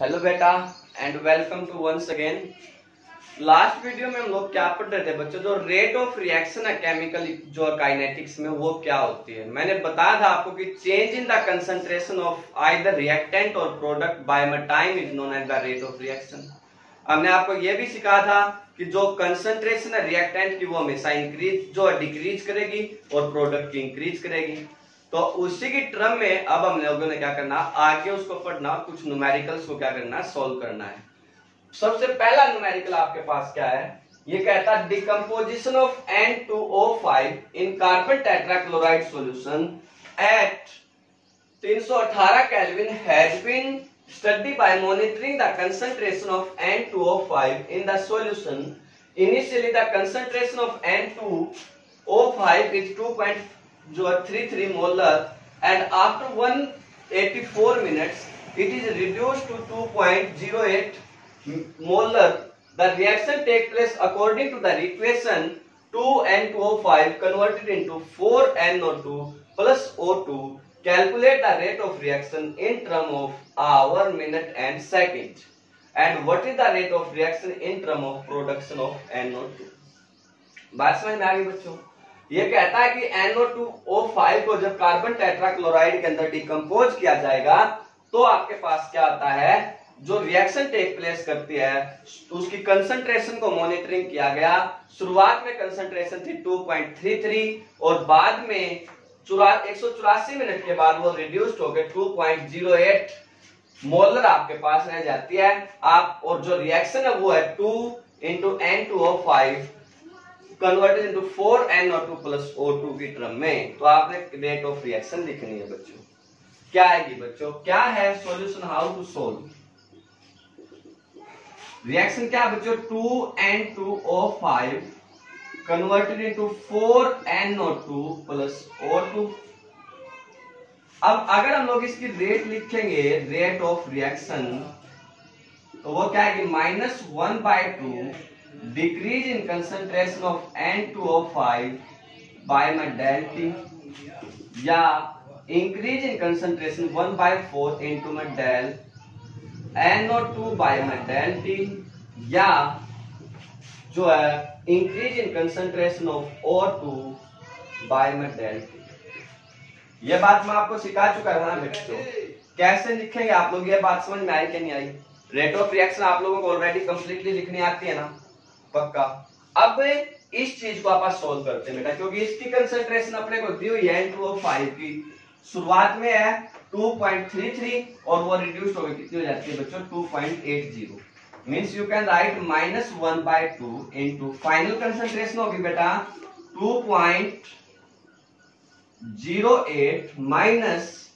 Hello बेटा and welcome to once again. Last video में हम लोग क्या पढ़ रहे थे बच्चों, जो रेट ऑफ रिएक्शन है केमिकल जो काइनेटिक्स में वो क्या होती है। मैंने बताया था आपको कि change in the concentration of either reactant और product by time is known as the rate of reaction. हमने आपको ये भी सिखाया था कि जो कंसंट्रेशन है रिएक्टेंट की वो हमेशा इंक्रीज जो डिक्रीज करेगी और प्रोडक्ट की इंक्रीज करेगी। तो उसी की टर्म में अब हम लोगों ने क्या करना, आगे उसको पढ़ना, कुछ न्यूमेरिकल्स को क्या करना, सोल्व करना है। सबसे पहला न्यूमेरिकल आपके पास क्या है, ये कहता है decomposition of N2O5 in carbon tetrachloride solution at 318 kelvin has been studied by monitoring the concentration of N2O5 in the solution. Initially, the concentration of N2O5 is 2.33 molar, and after 184 minutes, it is reduced to 2.08 molar. The reaction takes place according to the equation 2N2O5 converted into 4NO2 plus O2. Calculate the rate of reaction in terms of hour, minute and second. And what is the rate of reaction in terms of production of NO2? बात समझ में आ गई बच्चों। ये कहता है कि NO2O5 को जब कार्बन टेट्राक्लोराइड के अंदर डिकम्पोज किया जाएगा तो आपके पास क्या आता है, जो रिएक्शन टेक प्लेस करती है उसकी कंसंट्रेशन को मॉनिटरिंग किया गया। शुरुआत में कंसंट्रेशन थी 2.33 और बाद में 184 मिनट के बाद वो रिड्यूस्ड होकर 2.08 मोलर आपके पास रह जाती है आप, और जो रिएक्शन है वो है 2 into N2O5 converted into 4NO2 plus O2 की टर्म में। तो आपने रेट ऑफ रिएक्शन लिखनी है बच्चों। क्या आएगी बच्चों, क्या है solution, how to solve reaction, क्या बच्चों 2N2O5 converted into 4NO2 plus O2। अब अगर हम लोग इसकी रेट लिखेंगे, रेट ऑफ रिएक्शन, तो वो क्या है कि -1/2 decrease in concentration of N2O5 by my del T, या increase in concentration 1/4 into my del NO2 by my del T, या जो है increase in concentration of O2 by my del T। ये बात मैं आपको सिखा चुका हूं ना बच्चों, कैसे लिखेंगे आप लोग, ये बात समझ में आई कि नहीं आई। रेट ऑफ रिएक्शन आप लोगों को ऑलरेडी कंप्लीटली लिखनी आती है ना, पक्का। अब इस चीज को आप सोल्व करते हैं बेटा, क्योंकि इसकी कंसंट्रेशन अपने को दी हुई है N2O5 की, शुरुआत में है 2.33 और वो रिड्यूस हो गई, कितनी हो जाती है बच्चों 2.80। Means you can write -1/2 into final concentration होगी बेटा 2.08 माइनस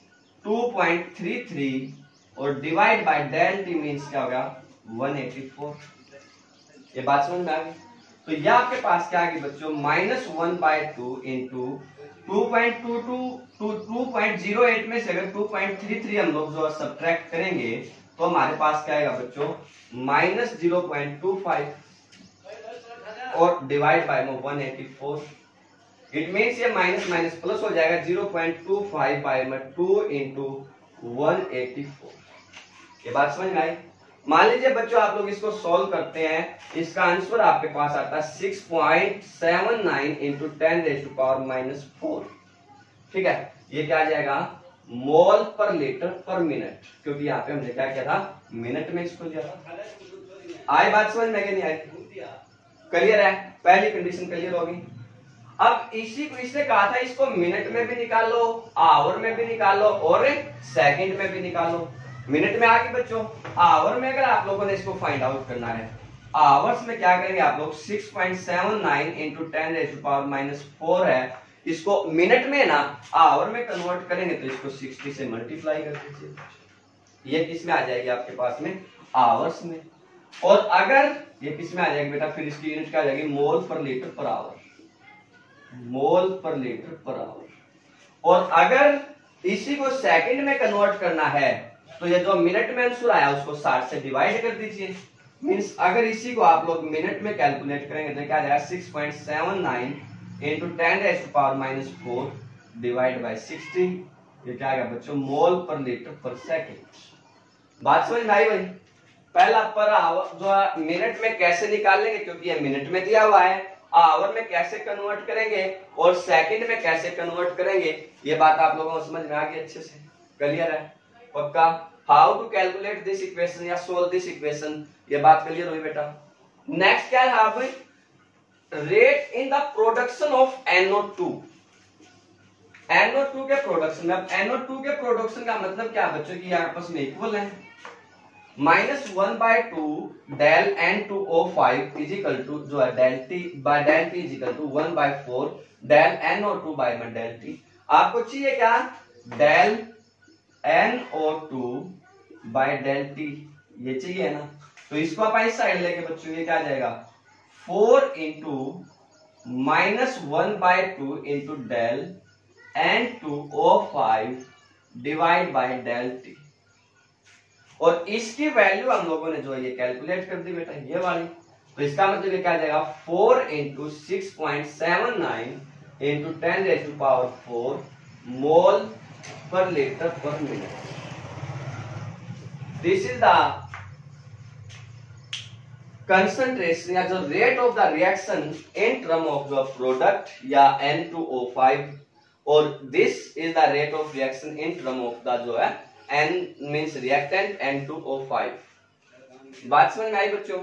2.33 और divide by del T means क्या होगा 184। ये बात समझ में आ गई। तो ये आपके पास क्या आ गई बच्चों, -1/2 इंटू 2.08 में से अगर 2.33 हम लोग जो सब्ट्रैक्ट करेंगे तो हमारे पास क्या आएगा बच्चों -0.25 और डिवाइड बाय 184। इट मीन्स ये माइनस माइनस प्लस हो जाएगा 0.25 बाय 2 इंटू 184। ये बात समझ में आई। मान लीजिए बच्चों आप लोग इसको सॉल्व करते हैं, इसका आंसर आपके पास आता है 6.79 इंटू 10⁻⁻⁴। ठीक है, ये क्या आ जाएगा मोल पर लीटर पर मिनट, क्योंकि यहाँ पे हमने क्या किया था मिनट में इसको दिया था। आई बात समझ में नहीं आई, क्लियर है, पहली कंडीशन क्लियर होगी। अब इसी को इसने कहा था इसको मिनट में भी निकालो, आवर में भी निकालो और सेकंड में भी निकालो। मिनट में आगे बच्चों, आवर में अगर आप लोगों ने इसको फाइंड आउट करना है, आवर्स में क्या करेंगे आप लोग 6.79 इंटू 10⁻⁻⁴ है, इसको मिनट में ना आवर में कन्वर्ट करेंगे तो इसको 60 से मल्टीप्लाई कर दीजिए। ये किस में आ जाएगी आपके पास में आवर्स में, और अगर ये किस में आ जाएगी बेटा, फिर इसकी यूनिट क्या आ जाएगी मोल पर लीटर पर आवर, मोल पर लीटर पर आवर। और अगर इसी को सेकंड में कन्वर्ट करना है तो ये जो मिनट में आंसर आया उसको 60 से डिवाइड कर दीजिए। मींस अगर इसी को आप लोग मिनट में कैलकुलेट करेंगे तो क्या आ जाएगा 6.79 इंटू 10⁻⁻⁴ डिवाइड बाय 60। ये क्या आएगा बच्चों मोल पर लीटर पर सेकंड। बात समझ में आई भाई? पहला पर आवर जो है मिनट में कैसे निकालेंगे, क्योंकि ये मिनट में दिया हुआ है, आवर में कैसे कन्वर्ट करेंगे और सेकंड में कैसे कन्वर्ट करेंगे, ये बात आप लोगों को समझ में आ गई, अच्छे से क्लियर है पक्का? How to calculate this equation या सोल्व दिस इक्वेशन, ये बात क्लियर हुई बेटा। नेक्स्ट क्या है भाई? Rate in the production of NO2। NO2 के प्रोडक्शन में, अब NO2 के प्रोडक्शन का मतलब क्या बच्चों की आपस में इक्वल है, -1/2 del N2O5 is equal to जो है del T by del T is equal to 1/4 del NO2 by del T। आपको चाहिए क्या? del NO2 by del T, ये चाहिए ना, तो इसको आप इस साइड लेके बच्चों ये क्या आ जाएगा 4 into -1/2 into del N2O5 divide by del T, और इसकी वैल्यू हम लोगों ने जो है ये कैलकुलेट कर दी बेटा, ये वाली, तो इसका मतलब ये क्या आ जाएगा 4 into 6.79 into 10⁴ मोल पर लीटर पर minute. This is the concentration या जो rate of the reaction in term of the product या N2O5, और this is the rate of reaction in term of the जो है N मींस रिएक्टेंट N2O5। बात समझ में आई बच्चों?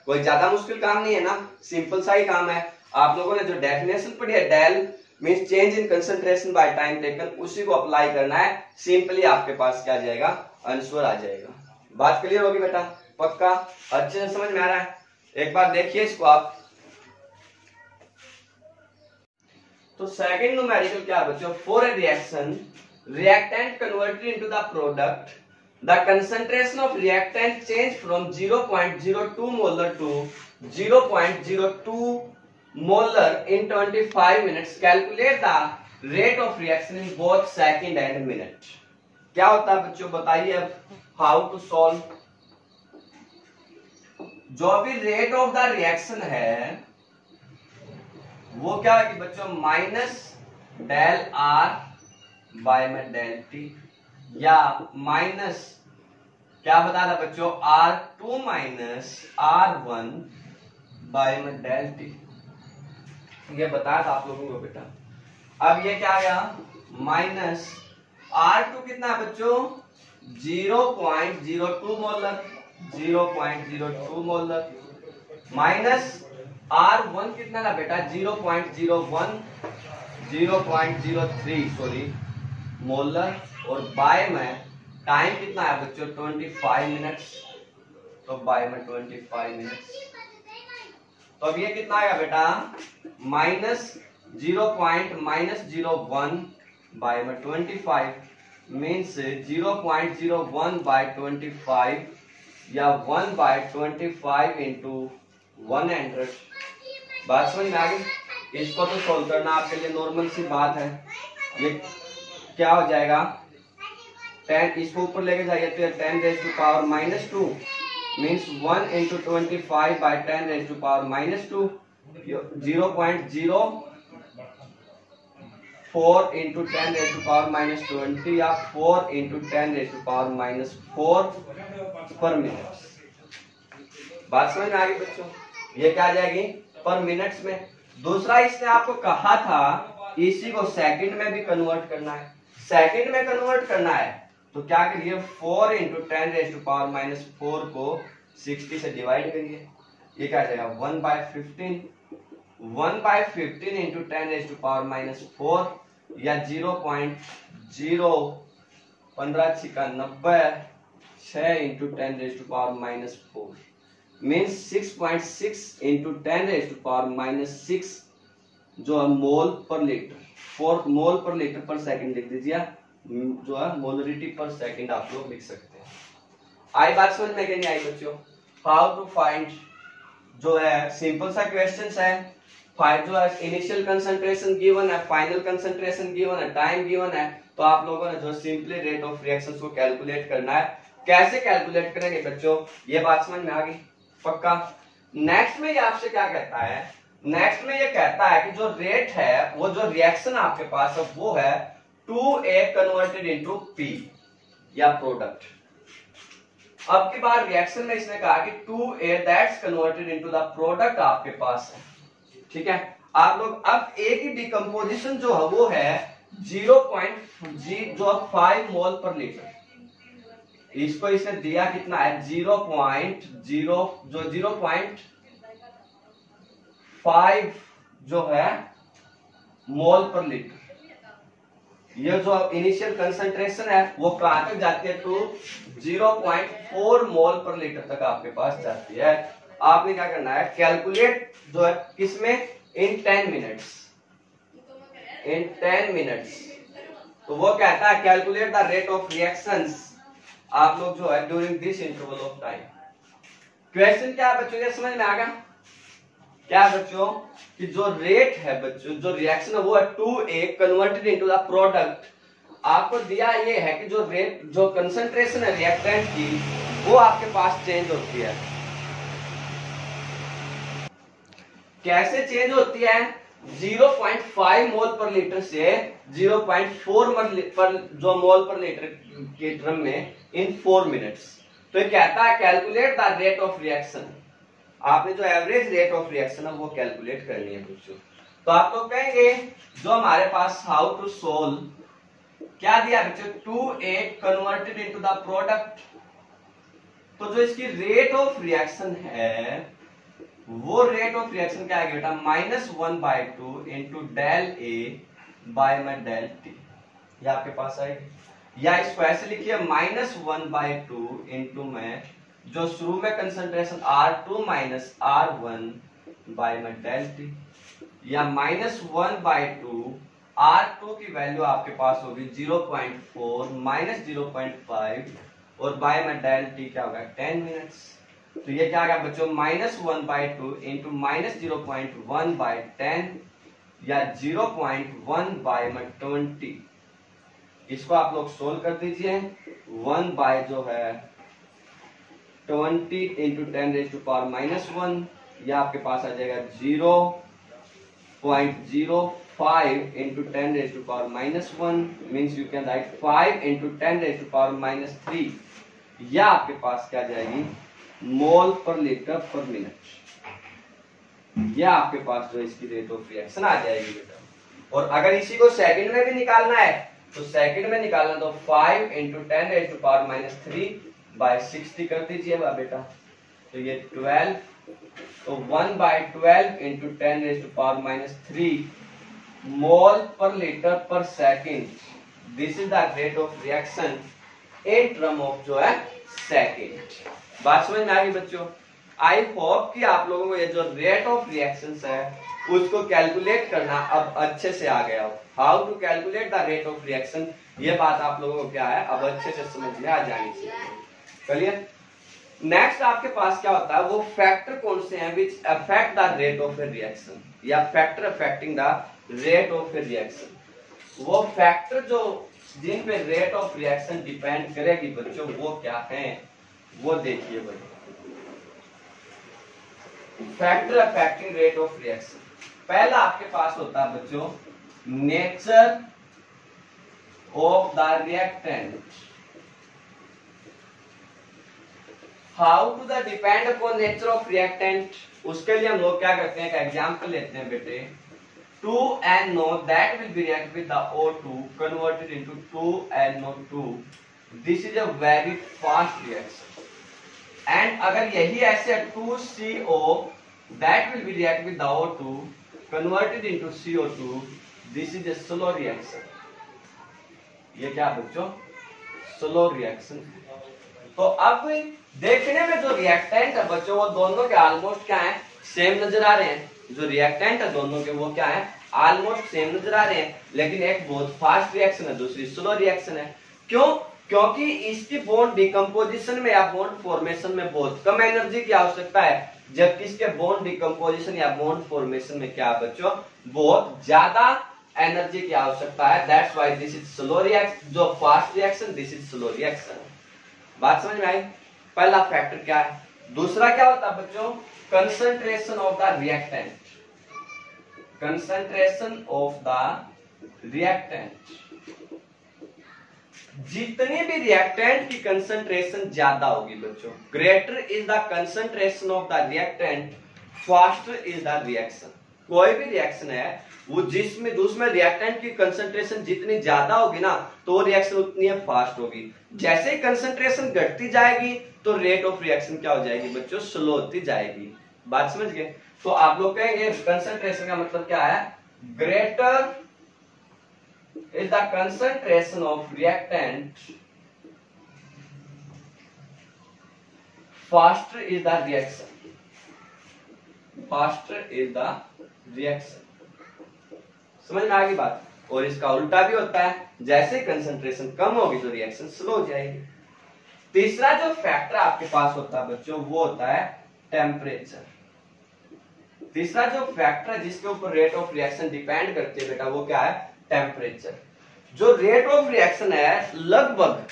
कोई ज्यादा मुश्किल काम नहीं है ना, सिंपल सा ही काम है। आप लोगों ने जो डेफिनेशन पढ़ी है del means change in concentration by time taken, उसी को अप्लाई करना है, सिंपली आपके पास क्या आ जाएगा आंसर आ जाएगा। बात क्लियर होगी बेटा पक्का? अच्छे से समझ में आ रहा है? एक बार देखिए इसको आप। तो सेकंड न्यूमेरिकल क्या है बच्चों? For a reaction reactant converted into the product, the concentration of reactant change from 0.02 molar to 0.02 molar in 25 minutes. Calculate the rate of reaction in both second and minute. क्या होता है बच्चों बताइए अब, how to solve? जो भी rate of the reaction है वो क्या है कि बच्चों माइनस डेल आर बाय में del T, या माइनस क्या बता रहा बच्चों R2 माइनस R1 बाय में del T, ये बताया था आप लोगों को बेटा। अब ये क्या आ गया माइनस R2 कितना है बच्चों 0.02 मोलर, 0.02 मोलर, माइनस R1 कितना था बेटा 0.01 0.03 सॉरी मोलर, और बाय में टाइम कितना है बच्चों 25 मिनट्स, तो बाय में 25 मिनट्स, तो अब ये कितना आएगा बेटा माइनस 0.01 बाय में 25 मीन्स 0.01 बाय 25 या 1/25 इंटू 100। बात समझ में आ गई? इसको तो सोल्व करना आपके लिए नॉर्मल सी बात है। ये क्या हो जाएगा 10, इसको ऊपर लेके जाइए तो 10⁻⁻² मीन्स 1 into 25 by 10⁻⁻², 0.04 into 10⁻⁻20 या 4 into 10⁻⁻4 पर मिनट। बात समझ में आ गई बच्चों? ये क्या आ जाएगी पर मिनट्स में। दूसरा इसने आपको कहा था इसी को सेकंड में भी कन्वर्ट करना है, सेकंड में कन्वर्ट करना है तो क्या करिए 4 into 10⁻⁻4 को 60 से डिवाइड करिए, ये क्या आ जाएगा 1/15, 1/15 into 10⁻⁻4 या 0.015 6 into 10⁻⁻4 मीन्स 6.6 into 10⁻⁻6 जो है मोल पर लीटर, 4 मोल पर लीटर पर सेकंड लिख दीजिए, जो है मोलरिटी पर सेकंड आप लोग लिख सकते हैं। आई बात समझ में कि नहीं आई बच्चों? हाउ टू फाइंड जो है सिंपल सा क्वेश्चन है, फाइंड जो है इनिशियल कंसंट्रेशन गिवन है, फाइनल कंसंट्रेशन गिवन है, टाइम गिवन है, तो आप लोगों ने जो सिंपली रेट ऑफ रिएक्शन को कैलकुलेट करना है। कैसे कैलकुलेट करेंगे बच्चों ये बात समझ में आ गई पक्का? नेक्स्ट में ये आपसे क्या कहता है, नेक्स्ट में ये कहता है कि जो रेट है वो जो रिएक्शन आपके पास है वो है 2A कन्वर्टेड इनटू P या प्रोडक्ट। अब की बार रिएक्शन में इसने कहा कि 2A that's converted into the product आपके पास है, ठीक है। आप लोग अब A की डिकम्पोजिशन जो है वो है 0.5 मोल पर लीटर। इसको इसने दिया कितना है 0.5 जो है मोल पर लीटर। ये जो इनिशियल कंसंट्रेशन है वो कहां तक जाती है टू 0.4 मोल पर लीटर तक आपके पास जाती है। आपने क्या करना है कैलकुलेट जो है किसमें इन 10 मिनट्स, इन 10 मिनट्स। तो वो कहता है calculate the rate of reactions आप लोग जो है during this interval of time. Question क्या है बच्चों, ये समझ में आ गया क्या है बच्चों कि जो रेट है बच्चों, जो रिएक्शन है वो है 2A converted into the product. आपको दिया ये है कि जो रेट, जो कंसंट्रेशन है रिएक्टेंट की वो आपके पास चेंज होती है। कैसे चेंज होती है 0.5 मोल पर लीटर से 0.4 मोल पर लीटर के ड्रम में इन 4 मिनट्स। तो ये कहता है calculate the rate of reaction. आपने जो एवरेज रेट ऑफ रिएक्शन है वो कैलकुलेट करनी है बच्चों। तो आप लोग कहेंगे जो हमारे पास हाउ टू सोल्व क्या दिया बच्चों 2A converted into the product. तो जो इसकी रेट ऑफ रिएक्शन है वो रेट ऑफ रिएक्शन क्या है बेटा -1/2 इंटू डेल A बाय में डेल T। ये आपके पास आएगी, या इसको ऐसे लिखिए -1/2 इंटू में जो शुरू में concentration R2 minus R1 by में डेल T, या -1/2 R2 की वैल्यू आपके पास होगी 0.4 माइनस 0.5 और बाय में डेल T क्या होगा 10 मिनट्स। तो ये क्या आ गया बच्चों -1/2 इंटू -0.1/10 या 0.1 बाय में 20। इसको आप लोग सोल्व कर दीजिए। 1 बाय जो है 20 इंटू 10⁻⁻1 या आपके पास आ जाएगा 0.05 into 10⁻⁻1 means you can right 5 into 10⁻⁻3 या आपके पास क्या जाएगी मोल पर लीटर पर मिनट। या आपके पास जो इसकी रेट ऑफ रिएक्शन आ जाएगी बेटा। और अगर इसी को सेकंड में भी निकालना है तो सेकंड में निकालना तो 5 इंटू 10⁻⁻3 बाय 60 कर दीजिए बेटा। तो ये 12, तो 1/12 इंटू 10⁻⁻3 मोल पर लीटर पर second. This is the rate of reaction in term of जो है सेकंड। बात समझ में आ गई बच्चों। आई होप कि आप लोगों को ये जो रेट ऑफ रिएक्शंस है उसको कैलकुलेट करना अब अच्छे से आ गया हो। How to calculate the rate of reaction, ये बात आप लोगों को क्या है अब अच्छे से समझ में आ जानी चाहिए। क्लियर। नेक्स्ट आपके पास क्या होता है वो फैक्टर कौन से हैं which affect the rate of a reaction या factor affecting the rate of a reaction. वो फैक्टर जो जिन पे रेट ऑफ रिएक्शन डिपेंड करेगी बच्चों वो क्या हैं वो देखिए भाई। Factor affecting rate of reaction, पहला आपके पास होता है बच्चों nature of the reactant. How to the depend upon nature of reactant, उसके लिए हम लोग क्या करते हैं एक एग्जांपल लेते हैं बेटे 2NO that will be react with the O2 converted into 2NO2. This is a very fast reaction. And अगर यही ऐसे 2CO that will be react with the O2 converted into CO2, this is a slow reaction. ये क्या बच्चों slow reaction. तो अब देखने में जो रिएक्टेंट है बच्चों वो दोनों के ऑलमोस्ट क्या है सेम नजर आ रहे हैं। जो रिएक्टेंट है दोनों के वो क्या है ऑलमोस्ट सेम नजर आ रहे हैं, लेकिन एक बहुत फास्ट रिएक्शन है दूसरी स्लो रिएक्शन है। क्यों? क्योंकि इसकी बॉन्ड डिकम्पोजिशन में या बॉन्ड फॉर्मेशन में बहुत कम एनर्जी की आवश्यकता है, जबकि इसके बॉन्ड डिकम्पोजिशन या बॉन्ड फॉर्मेशन में क्या बच्चों बहुत ज्यादा एनर्जी की आवश्यकता है। That's why this is slow reaction, जो fast reaction this is slow reaction. बात समझ में आई। पहला फैक्टर क्या है। दूसरा क्या होता है बच्चों concentration of the reactant. Concentration of the reactant, जितनी भी रिएक्टेंट की कंसंट्रेशन ज्यादा होगी बच्चों, greater is the concentration of the reactant, faster is the reaction. कोई भी रिएक्शन है वो जिसमें उसमें रिएक्टेंट की कंसंट्रेशन जितनी ज्यादा होगी ना तो रिएक्शन उतनी फास्ट होगी। जैसे ही कंसंट्रेशन घटती जाएगी तो रेट ऑफ रिएक्शन क्या हो जाएगी बच्चों, स्लो होती जाएगी। बात समझ गए? तो आप लोग कहेंगे कंसंट्रेशन का मतलब क्या है, greater is the concentration of reactant, faster is the reaction, faster is the reaction। समझ में आ गई बात? और इसका उल्टा भी होता है, जैसे कंसंट्रेशन कम होगी तो रिएक्शन स्लो हो जाएगी। तीसरा जो फैक्टर आपके पास होता है बच्चों वो होता है टेम्परेचर। तीसरा जो फैक्टर है जिसके ऊपर रेट ऑफ रिएक्शन डिपेंड करती है बेटा वो क्या है, टेम्परेचर। जो रेट ऑफ रिएक्शन है लगभग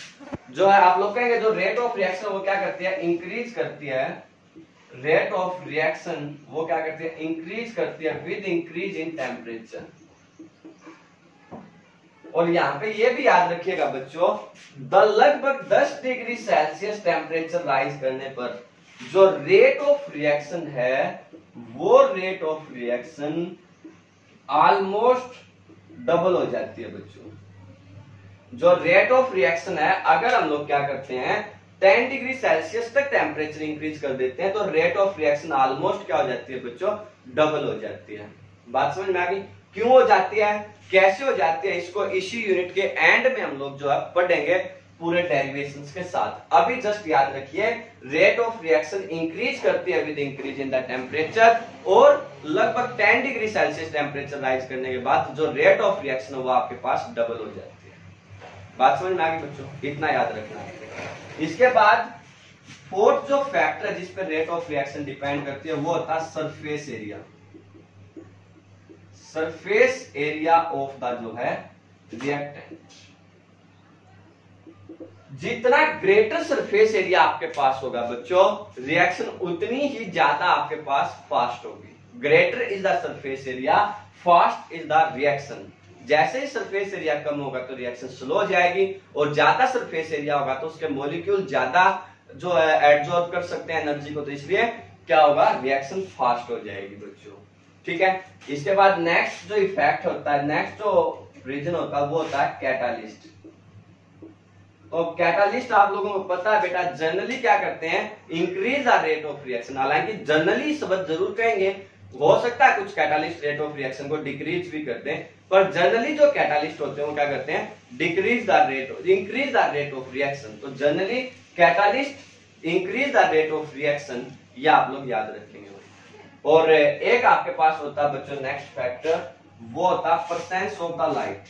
जो है आप लोग कहेंगे जो रेट ऑफ रिएक्शन वो क्या करती है, इंक्रीज करती है। रेट ऑफ रिएक्शन वो क्या करती है, इंक्रीज करती है विद इंक्रीज इन टेम्परेचर। और यहाँ पे ये भी याद रखिएगा बच्चों, लगभग 10 डिग्री सेल्सियस टेम्परेचर राइज करने पर जो रेट ऑफ रिएक्शन है वो rate of reaction almost double हो जाती है बच्चों। जो रेट ऑफ रिएक्शन है अगर हम लोग क्या करते हैं 10 डिग्री सेल्सियस तक टेम्परेचर इंक्रीज कर देते हैं तो रेट ऑफ रिएक्शन ऑलमोस्ट क्या हो जाती है बच्चों, डबल हो जाती है। बात समझ में आ गई? क्यों हो जाती है, कैसे हो जाती है, इसको इसी यूनिट के एंड में हम लोग जो है पढ़ेंगे पूरे डेरिवेशंस के साथ। अभी जस्ट याद रखिए रेट ऑफ रिएक्शन इंक्रीज करती है with increase in the temperature और लगभग 10 डिग्री सेल्सियस टेम्परेचर राइज करने के बाद जो रेट ऑफ रिएक्शन है वो आपके पास डबल हो जाती है। बात समझ में आ गई बच्चों? इतना याद रखना है। इसके बाद फोर्थ जो फैक्टर है जिस पर रेट ऑफ रिएक्शन डिपेंड करती है वो होता है surface area. Surface area of the जो है रिएक्टेंट। जितना ग्रेटर सरफेस एरिया आपके पास होगा बच्चों रिएक्शन उतनी ही ज्यादा आपके पास फास्ट होगी। Greater is the surface area, fast is the reaction. जैसे ही सरफेस एरिया कम होगा तो रिएक्शन स्लो हो जाएगी और ज्यादा सरफेस एरिया होगा तो उसके मॉलिक्यूल ज्यादा जो है एब्जॉर्ब कर सकते हैं एनर्जी को, तो इसलिए क्या होगा, रिएक्शन फास्ट हो जाएगी बच्चों। ठीक है, इसके बाद नेक्स्ट जो इफेक्ट होता है, नेक्स्ट जो रीजन होता है वो होता है कैटालिस्ट। तो कैटालिस्ट आप लोगों को पता है बेटा जनरली क्या करते हैं, increase the rate of reaction. हालांकि जनरली शब्द जरूर कहेंगे, हो सकता है कुछ कैटालिस्ट रेट ऑफ रिएक्शन को डिक्रीज भी करते हैं, पर जनरली जो कैटालिस्ट होते हैं वो क्या करते हैं, decrease the rate, increase the rate of reaction. तो generally catalyst increase the rate of reaction, ये आप लोग याद रखेंगे। और एक आपके पास होता है बच्चों नेक्स्ट फैक्टर, वो होता है परसेंस ऑफ द लाइट।